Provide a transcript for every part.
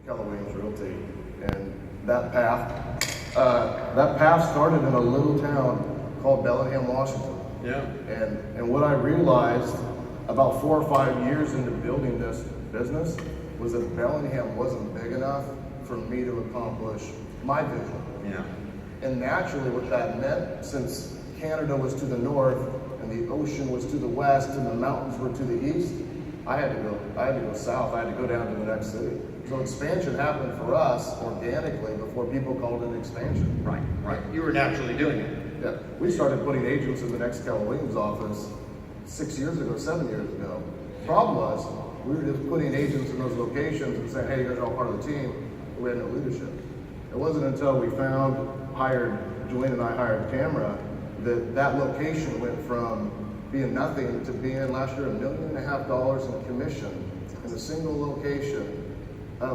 Keller Williams Realty, and that path started in a little town called Bellingham, Washington. Yeah. And what I realized about 4 or 5 years into building this business was that Bellingham wasn't big enough for me to accomplish my vision. Yeah. And naturally, what that meant, since Canada was to the north and the ocean was to the west and the mountains were to the east, I had to go south. I had to go down to the next city. So expansion happened for us organically before people called it expansion. Right. You were naturally doing it. Yeah, we started putting agents in the next Keller Williams office 6 years ago, 7 years ago. Problem was, we were just putting agents in those locations and saying, hey, you guys are all part of the team. We had no leadership. It wasn't until we Julian and I hired Tamara, that location went from being nothing to being last year $1.5 million in commission in a single location,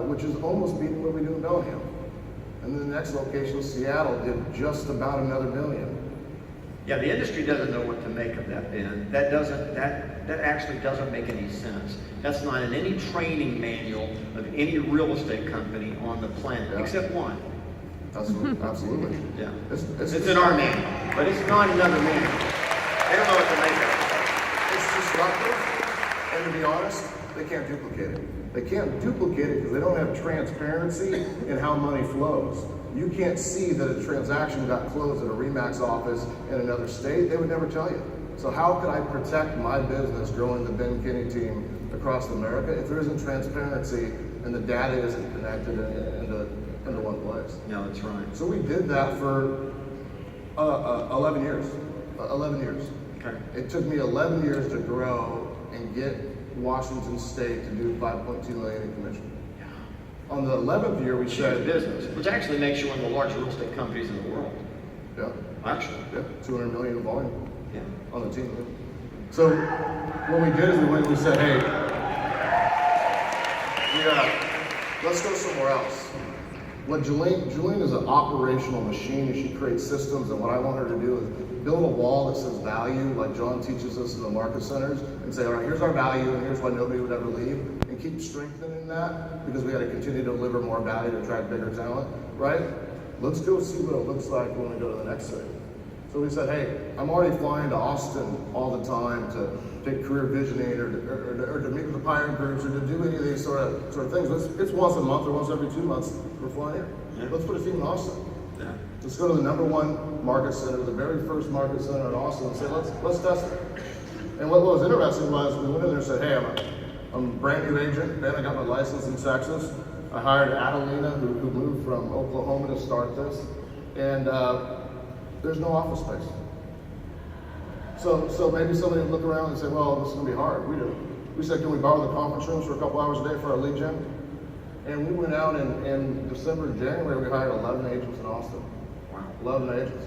which is almost beating what we do in Bellingham. And then the next location, Seattle, did just about another $1 million. Yeah, the industry doesn't know what to make of that, Ben. That actually doesn't make any sense. That's not in any training manual of any real estate company on the planet, except one. Absolutely. Yeah. It's in our manual, but it's not another manual. They don't know what to make of it. It's disruptive, and to be honest, they can't duplicate it. They can't duplicate it because they don't have transparency in how money flows. You can't see that a transaction got closed at a RE/MAX office in another state. They would never tell you. So how could I protect my business growing the Ben Kinney team across America if there isn't transparency and the data isn't connected into one place? No, that's right. So we did that for 11 years. 11 years. Okay. It took me 11 years to grow and get Washington State to do $5.2 million in commission. On the 11th year, we said business, which actually makes you one of the largest real estate companies in the world. Yeah. Actually. Yeah. 200 million in volume. Yeah. On the team. So what we did is we went and we said, hey, let's go somewhere else. What Julian is an operational machine, and she creates systems, and what I want her to do is build a wall that says value, like John teaches us in the market centers, and say, all right, here's our value, and here's why nobody would ever leave, and keep strengthening that, because we got to continue to deliver more value to attract bigger talent, right? Let's go see what it looks like when we go to the next city. So we said, hey, I'm already flying to Austin all the time to take career visioning or to meet with the pioneer groups or to do any of these sort of things. It's once a month or once every 2 months we're flying here. Yeah. Let's put a team in Austin. Yeah. Let's go to the #1 market center, the very first market center in Austin, and say, let's test it. And what was interesting was we went in there and said, hey, I'm a brand new agent. Ben, I got my license in Texas. I hired Adelina, who moved from Oklahoma to start this. And there's no office space. So maybe somebody would look around and say, well, this is gonna be hard. We said, can we borrow the conference rooms for a couple hours a day for our lead gen? And we went out in December and January, we hired 11 agents in Austin. Wow. 11 agents.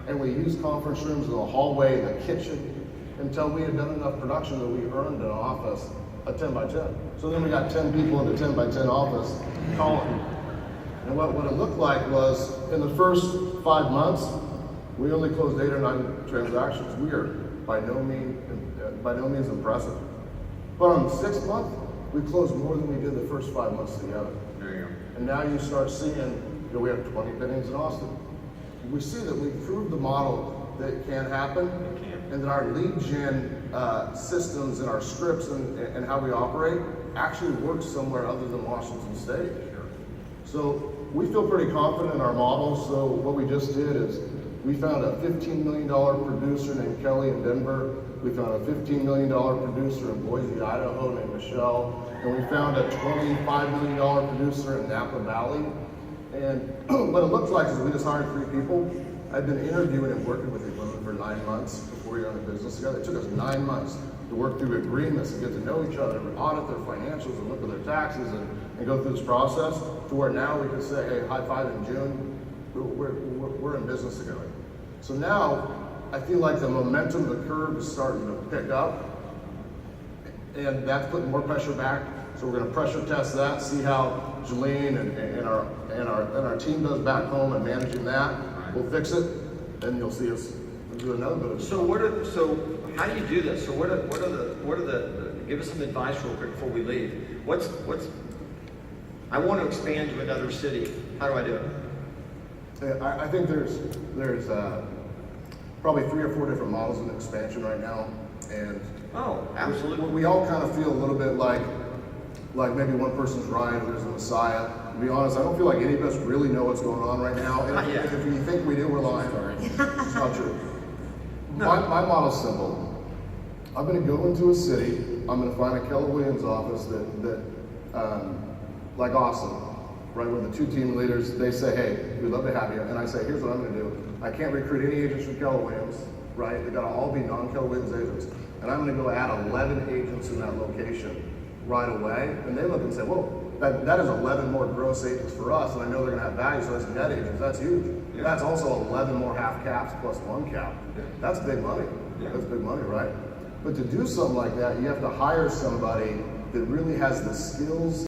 And we used conference rooms in the hallway, in the kitchen, until we had done enough production that we earned an office, a 10 by 10. So then we got 10 people in the 10 by 10 office calling. And what it looked like was, in the first 5 months, we only closed 8 or 9 transactions. We are by no means impressive. But on the 6th month, we closed more than we did the first 5 months together. There you go. And now you start seeing, we have 20 biddings in Austin. We see that we've proved the model that it can happen, and that our lead gen systems and our scripts and how we operate actually work somewhere other than Washington State. So we feel pretty confident in our model. So what we just did is we found a $15 million producer named Kelly in Denver. We found a $15 million producer in Boise, Idaho named Michelle. And we found a $25 million producer in Napa Valley. And what it looks like is we just hired 3 people. I've been interviewing and working with these women for 9 months before we got in business together. It took us 9 months to work through agreements and get to know each other, and audit their financials and look at their taxes and go through this process to where now we can say, hey, high five in June, we're in business together. So now I feel like the momentum of the curve is starting to pick up, and that's putting more pressure back. So we're going to pressure test that, see how Jolene and our team does back home and managing that. We'll fix it, and you'll see us do another bit of it. So how do you do this? So what are the give us some advice real quick before we leave. I want to expand to another city. How do I do it? I think there's probably 3 or 4 different models in expansion right now, and Oh, absolutely. we all kind of feel a little bit like maybe one person's right, others the Messiah. To be honest, I don't feel like any of us really know what's going on right now. And Not yet. if you think we do, we're lying. It's not true. No. My model's simple. I'm going to go into a city. I'm going to find a Keller Williams office that like Austin, right, where the 2 team leaders, they say, hey, we'd love to have you. And I say, here's what I'm going to do. I can't recruit any agents from Keller Williams, right? They got to all be non-Keller Williams agents. And I'm going to go add 11 agents in that location right away. And they look and say, whoa, that is 11 more gross agents for us. And I know they're going to have value, so that's net agents. That's huge. Yeah. That's also 11 more half caps plus 1 cap. Yeah. That's big money. Yeah. That's big money, right? But to do something like that, you have to hire somebody that really has the skills